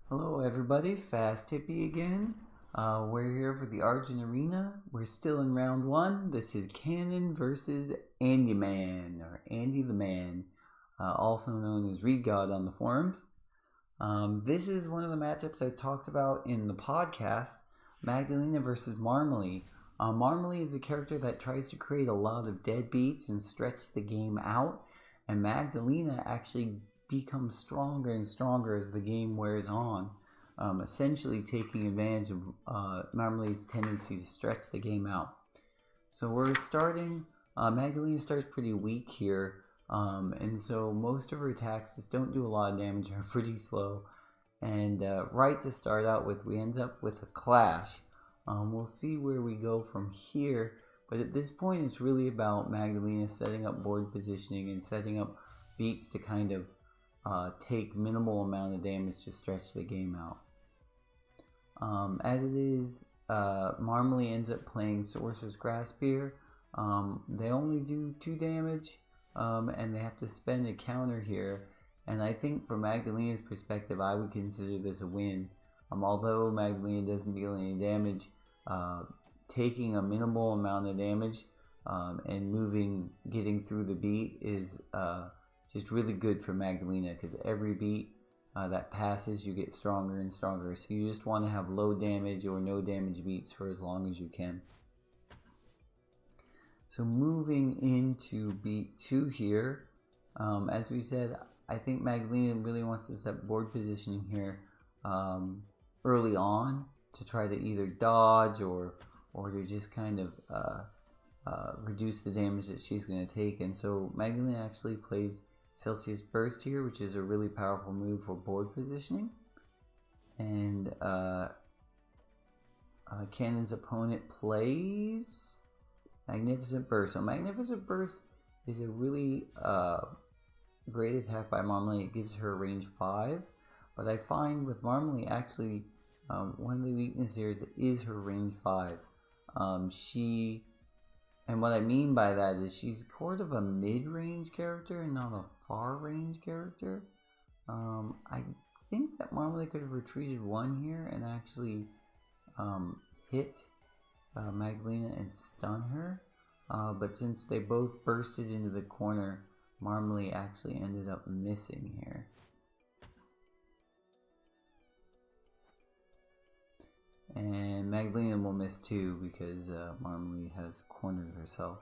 Hello everybody, Fast Hippie again. We're here for the Argent Arena. We're still in round one. This is CAnon versus Andyman, or Andy the Man, also known as Reed God on the forums. This is one of the matchups I talked about in the podcast, Magdelina versus Marmelee. Marmelee is a character that tries to create a lot of deadbeats and stretch the game out, and Magdelina actually becomes stronger and stronger as the game wears on, essentially taking advantage of Marmelee's tendency to stretch the game out. So we're starting, Magdelina starts pretty weak here, and so most of her attacks just don't do a lot of damage, are pretty slow, and right to start out with, we end up with a clash. We'll see where we go from here, but at this point it's really about Magdelina setting up board positioning and setting up beats to kind of take minimal amount of damage to stretch the game out. As it is, Marmelee ends up playing Sorcerer's Grasp here. They only do 2 damage, and they have to spend a counter here. And I think from Magdelina's perspective, I would consider this a win. Although Magdelina doesn't deal any damage, taking a minimal amount of damage and getting through the beat is just really good for Magdelina, because every beat that passes, you get stronger and stronger. So you just want to have low damage or no damage beats for as long as you can. So moving into beat 2 here, as we said, I think Magdelina really wants to step board positioning here early on to try to either dodge or to just kind of reduce the damage that she's going to take. And so Magdelina actually plays Celsius Burst here, which is a really powerful move for board positioning. And CAnon's opponent plays Magnificent Burst. So Magnificent Burst is a really great attack by Marmelee. It gives her range 5. But I find with Marmelee, actually, one of the weaknesses here is her range 5. And what I mean by that is she's sort of a mid-range character and not a far-range character. I think that Marmelee could have retreated 1 here and actually hit Magdelina and stun her. But since they both bursted into the corner, Marmelee actually ended up missing here. And Magdelina will miss too because Marmelee has cornered herself.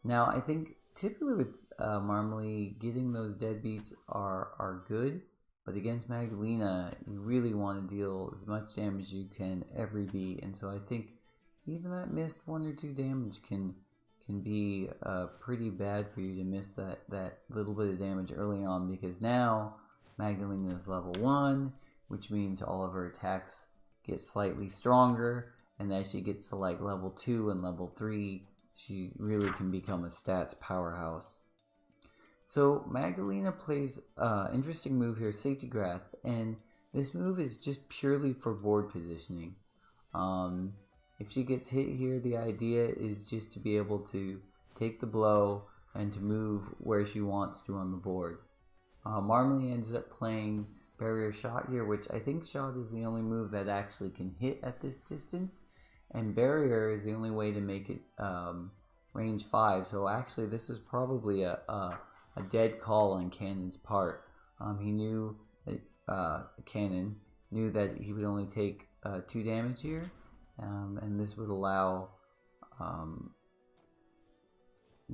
Now I think typically with Marmelee, getting those deadbeats are good, but against Magdelina you really want to deal as much damage as you can every beat, and so I think even that missed 1 or 2 damage can be pretty bad for you to miss that little bit of damage early on, because now Magdelina is level 1, which means all of her attacks get slightly stronger, and as she gets to like level 2 and level 3, she really can become a stats powerhouse. So Magdelina plays interesting move here, Safety Grasp, and this move is just purely for board positioning. If she gets hit here, the idea is just to be able to take the blow and to move where she wants to on the board. Marmelee ends up playing Barrier Shot here, which I think Shot is the only move that actually can hit at this distance, and Barrier is the only way to make it range 5. So actually this was probably a dead call on CAnon's part. He knew that CAnon knew that he would only take 2 damage here, and this would allow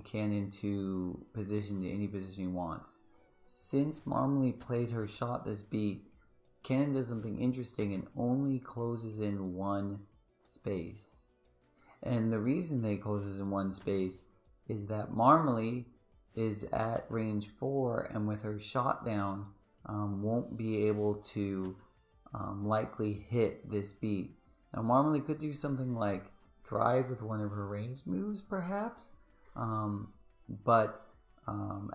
CAnon to position to any position he wants. Since Marmelee played her shot this beat, CAnon does something interesting and only closes in 1 space. And the reason they closes in 1 space is that Marmelee is at range 4, and with her shot down, won't be able to likely hit this beat. Now Marmelee could do something like drive with one of her ranged moves perhaps, but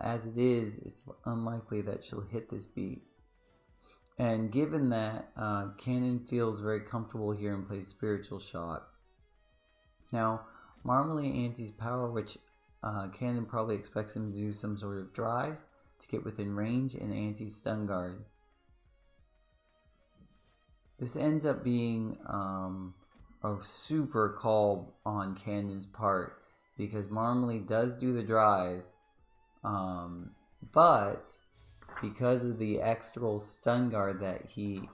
as it is, it's unlikely that she'll hit this beat. And given that, CAnon feels very comfortable here and plays Spiritual Shot. Now, Marmelee antis power, which CAnon probably expects him to do some sort of drive to get within range, and anti-stun guard. this ends up being a super call on CANon's part, because Marmelee does do the drive, but because of the extra stun guard that he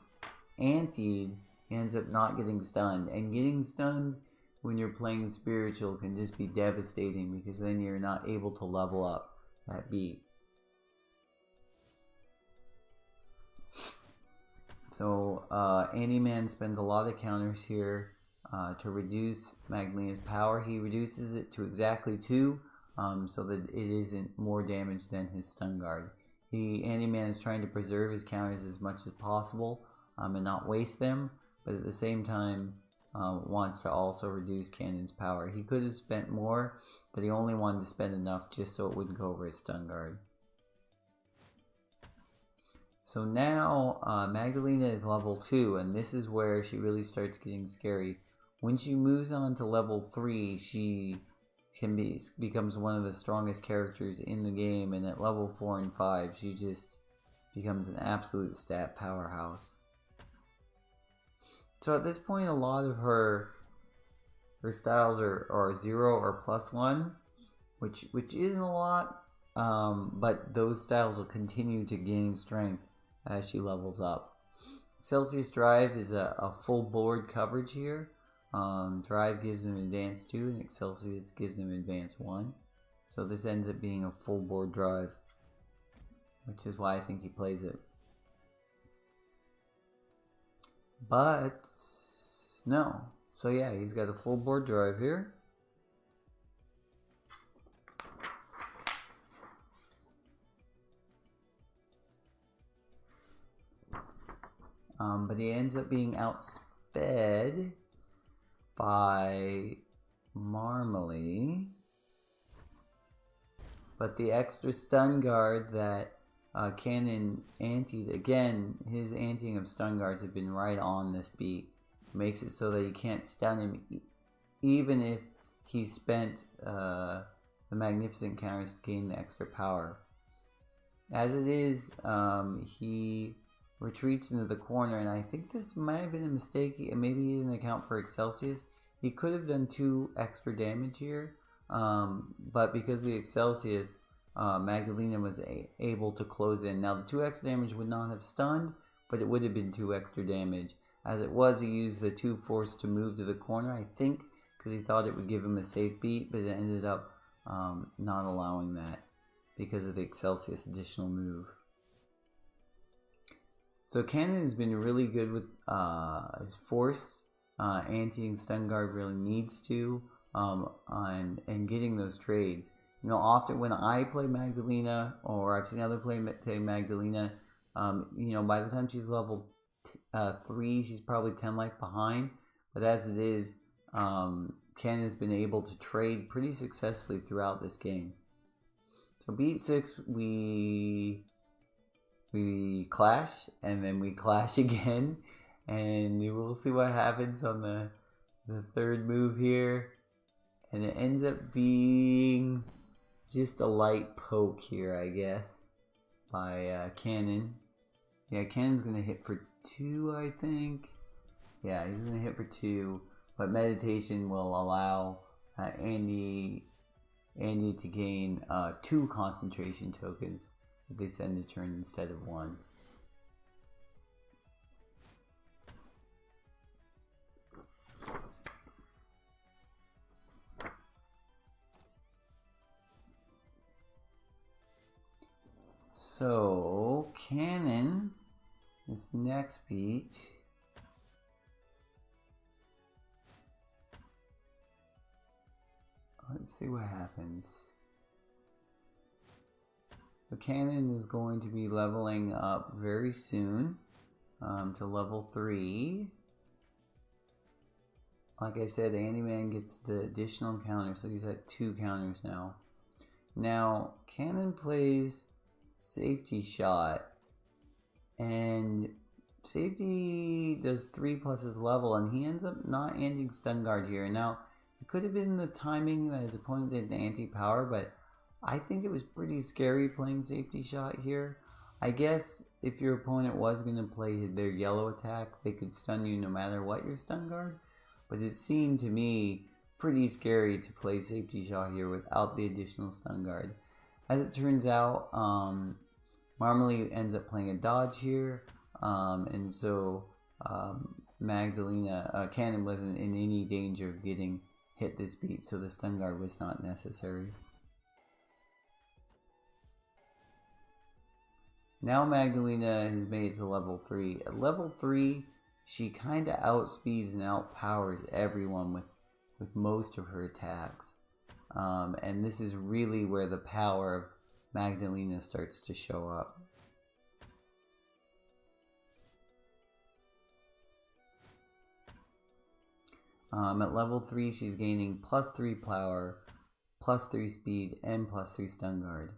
antied, he ends up not getting stunned. And getting stunned when you're playing spiritual can just be devastating, because then you're not able to level up that beat. So Andyman spends a lot of counters here to reduce Magdelina's power. He reduces it to exactly 2, so that it isn't more damage than his stun guard. Andyman is trying to preserve his counters as much as possible and not waste them, but at the same time wants to also reduce CANon's power. He could have spent more, but he only wanted to spend enough just so it wouldn't go over his stun guard. So now Magdelina is level 2, and this is where she really starts getting scary. When she moves on to level 3, she becomes one of the strongest characters in the game, and at level 4 and 5 she just becomes an absolute stat powerhouse. So at this point, a lot of her styles are 0 or +1, which isn't a lot, but those styles will continue to gain strength as she levels up. Excelsius Drive is a full board coverage here. Drive gives him advance 2 and Excelsius gives him advance 1. So this ends up being a full board drive, which is why I think he plays it. But no. So yeah, he's got a full board drive here. But he ends up being outsped by Marmelee. But the extra stun guard that CAnon antied, again, his anting of stun guards have been right on this beat. Makes it so that he can't stun him, even if he spent the magnificent counters to gain the extra power. As it is, he retreats into the corner, and I think this might have been a mistake. Maybe he didn't account for Excelsius. He could have done 2 extra damage here, but because of the Excelsius, Magdelina was able to close in. Now the 2 extra damage would not have stunned, but it would have been 2 extra damage. As it was, he used the 2 force to move to the corner, I think, because he thought it would give him a safe beat, but it ended up not allowing that because of the Excelsius additional move. So CAnon has been really good with his force. Anti-ing stun guard really needs to, and getting those trades. You know, often when I play Magdelina, or I've seen other play Magdelina, you know, by the time she's level 3, she's probably 10 life behind. But as it is, CAnon has been able to trade pretty successfully throughout this game. So beat 6, we clash, and then we clash again, and we'll see what happens on the 3rd move here. And it ends up being just a light poke here, I guess, by CAnon. Yeah, CANon's gonna hit for 2, I think. Yeah, he's gonna hit for 2, but meditation will allow Andy to gain 2 concentration tokens if they send a turn instead of 1. So CAnon, this next beat, let's see what happens. So CAnon is going to be leveling up very soon to level 3. Like I said, Andyman gets the additional counter, so he's at 2 counters now. Now, CAnon plays Safety Shot, and Safety does 3 plus his level, and he ends up not ending Stun Guard here. Now, it could have been the timing that his opponent did the anti-power, but I think it was pretty scary playing Safety Shot here. I guess if your opponent was going to play their yellow attack, they could stun you no matter what your stun guard. But it seemed to me pretty scary to play safety shot here without the additional stun guard. As it turns out, Marmelee ends up playing a dodge here, and so Magdelina, CAnon wasn't in any danger of getting hit this beat, so the stun guard was not necessary. Now Magdelina has made it to level 3. At level 3, she kind of outspeeds and outpowers everyone with most of her attacks. And this is really where the power of Magdelina starts to show up. At level 3, she's gaining +3 power, +3 speed, and +3 stun guard.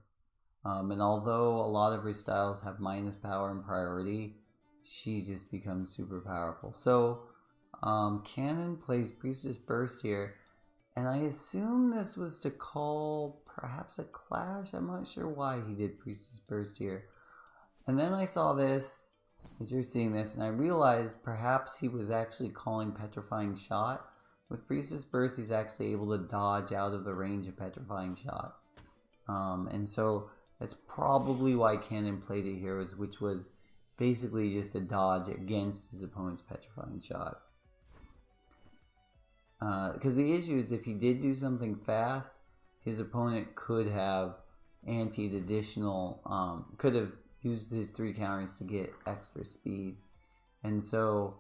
And although a lot of her styles have minus power and priority, she just becomes super powerful. So, CAnon plays Priestess Burst here, and I assume this was to call perhaps a clash. I'm not sure why he did Priestess Burst here. And then I saw this, as you're seeing this, and I realized perhaps he was actually calling Petrifying Shot. With Priestess Burst, he's actually able to dodge out of the range of Petrifying Shot. And so that's probably why CAnon played it here, which was basically just a dodge against his opponent's Petrifying Shot. Because the issue is if he did do something fast, his opponent could have antied additional, could have used his 3 counters to get extra speed. And so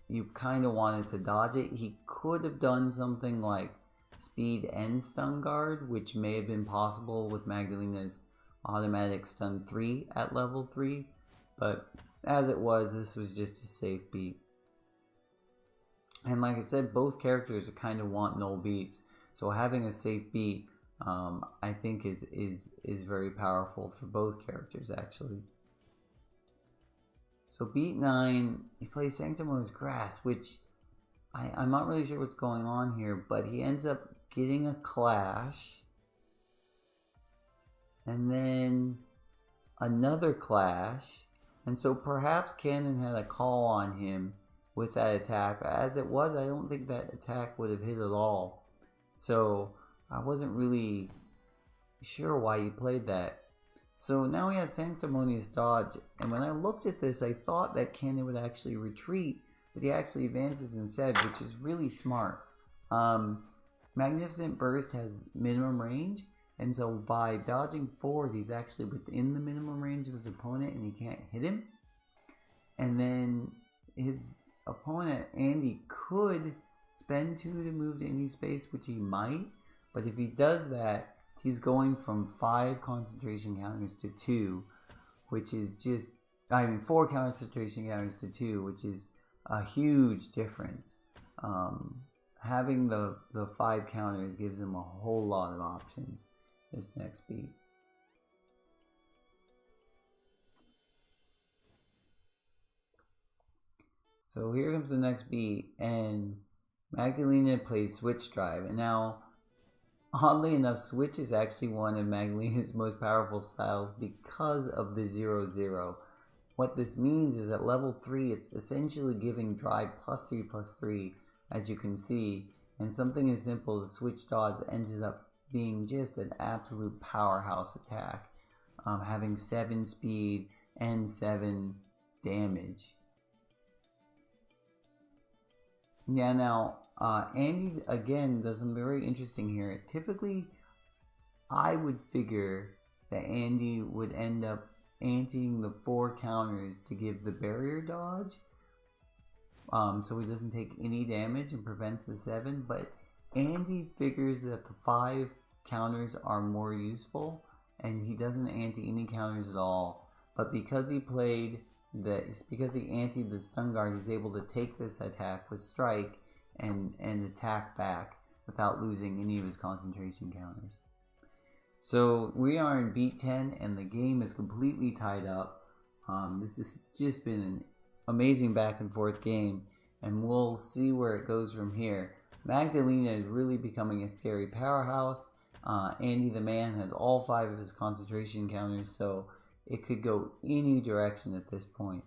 you kind of wanted to dodge it. He could have done something like speed and stun guard, which may have been possible with Magdelina's automatic stun 3 at level 3, but as it was, this was just a safe beat. And like I said, both characters kind of want null beats, so having a safe beat I think is very powerful for both characters actually. So beat 9, he plays Sanctimonious Grasp, which I'm not really sure what's going on here, but he ends up getting a clash, and then another clash, and so perhaps CAnon had a call on him with that attack. As it was, I don't think that attack would have hit at all, so I wasn't really sure why he played that. So now he has Sanctimonious Dodge, and when I looked at this, I thought that CAnon would actually retreat, but he actually advances instead, which is really smart. Magnificent Burst has minimum range, and so by dodging forward, he's actually within the minimum range of his opponent, and he can't hit him. And then his opponent, Andy, could spend 2 to move to any space, which he might, but if he does that, he's going from 5 concentration counters to 2, which is just, 4 concentration counters to 2, which is a huge difference. Having the 5 counters gives him a whole lot of options this next beat. So here comes the next beat, and Magdelina plays Switch Drive. And now, oddly enough, Switch is actually one of Magdelina's most powerful styles because of the 0-0. What this means is at level 3, it's essentially giving Drive +3/+3, as you can see, and something as simple as Switch Dodge ended up being just an absolute powerhouse attack, having 7 speed and 7 damage. Yeah, now, Andy, again, does something very interesting here. Typically, I would figure that Andy would end up anteing the 4 counters to give the barrier dodge, so he doesn't take any damage and prevents the 7, but Andy figures that the 5 counters are more useful, and he doesn't ante any counters at all, but because he played because he anteed the stun guard, he's able to take this attack with strike and attack back without losing any of his concentration counters. So we are in beat 10 and the game is completely tied up. This has just been an amazing back and forth game, and we'll see where it goes from here. Magdelina is really becoming a scary powerhouse. Andy the man has all 5 of his concentration counters, so it could go any direction at this point.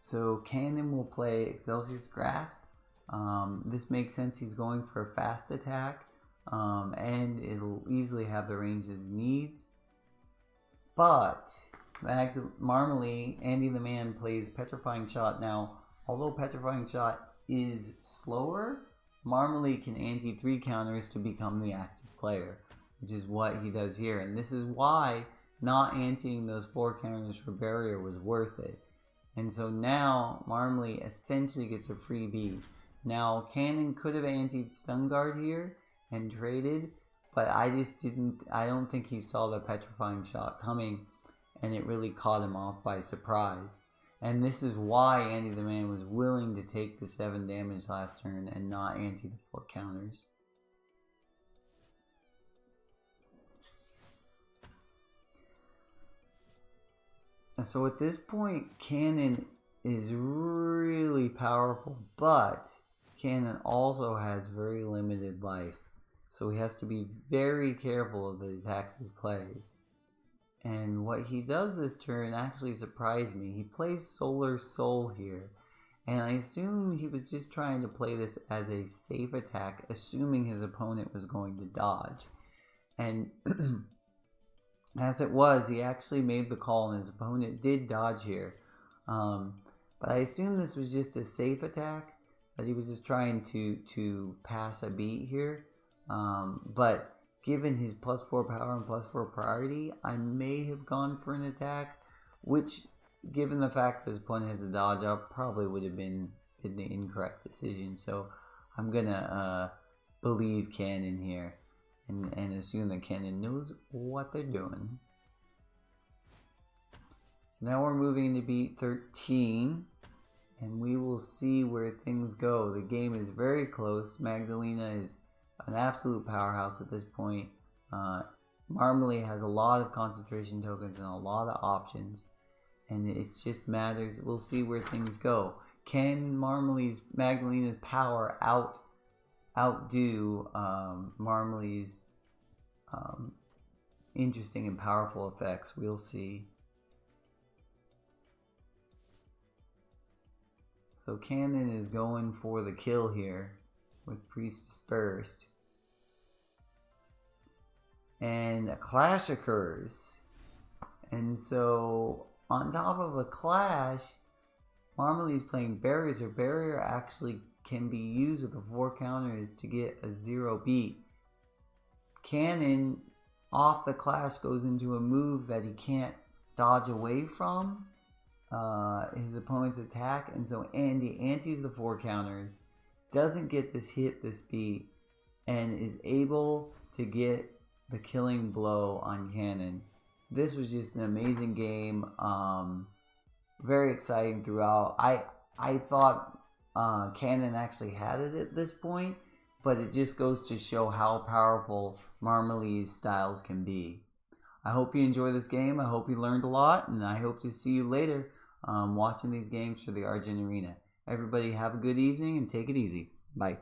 So CAnon will play Excelsior's Grasp. This makes sense. He's going for a fast attack, and it'll easily have the range it needs. But Marmelee, Andy the Man, plays Petrifying Shot. Now, although Petrifying Shot is slower, Marmelee can ante 3 counters to become the active player, which is what he does here. And this is why not anteing those 4 counters for barrier was worth it. And so now Marmelee essentially gets a freebie. Now CAnon could have anteed Stun Guard here and traded, but I don't think he saw the Petrifying Shot coming, and it really caught him off by surprise. And this is why Andy the Man was willing to take the 7 damage last turn and not ante the 4 counters. So at this point, CAnon is really powerful, but CAnon also has very limited life. So he has to be very careful of the attacks he plays. And what he does this turn actually surprised me. He plays Solar Soul here. And I assume he was just trying to play this as a safe attack, assuming his opponent was going to dodge. And as it was, he actually made the call and his opponent did dodge here. But I assume this was just a safe attack, that he was just trying to pass a beat here. But given his +4 power and +4 priority, I may have gone for an attack, which, given the fact that his opponent has a dodge up, probably would have been the incorrect decision. So I'm gonna believe CAnon here and assume that CAnon knows what they're doing. Now we're moving into beat 13, and we will see where things go. The game is very close. Magdelina is an absolute powerhouse at this point. Marmelee has a lot of concentration tokens and a lot of options, and it just matters. We'll see where things go. Can Magdelina's power outdo Marmelee's interesting and powerful effects? We'll see. So CAnon is going for the kill here with Priest first. And a clash occurs. And so on top of a clash, Marmelee's playing barrier. So barrier actually can be used with the 4 counters to get a 0 beat. CAnon off the clash goes into a move that he can't dodge away from his opponent's attack, and so Andy antes the 4 counters, doesn't get this hit this beat, and is able to get the killing blow on CAnon. This was just an amazing game. Very exciting throughout. I thought CAnon actually had it at this point, but it just goes to show how powerful Marmelee's styles can be. I hope you enjoy this game. I hope you learned a lot, and I hope to see you later watching these games for the Argent Arena. Everybody have a good evening and take it easy. Bye.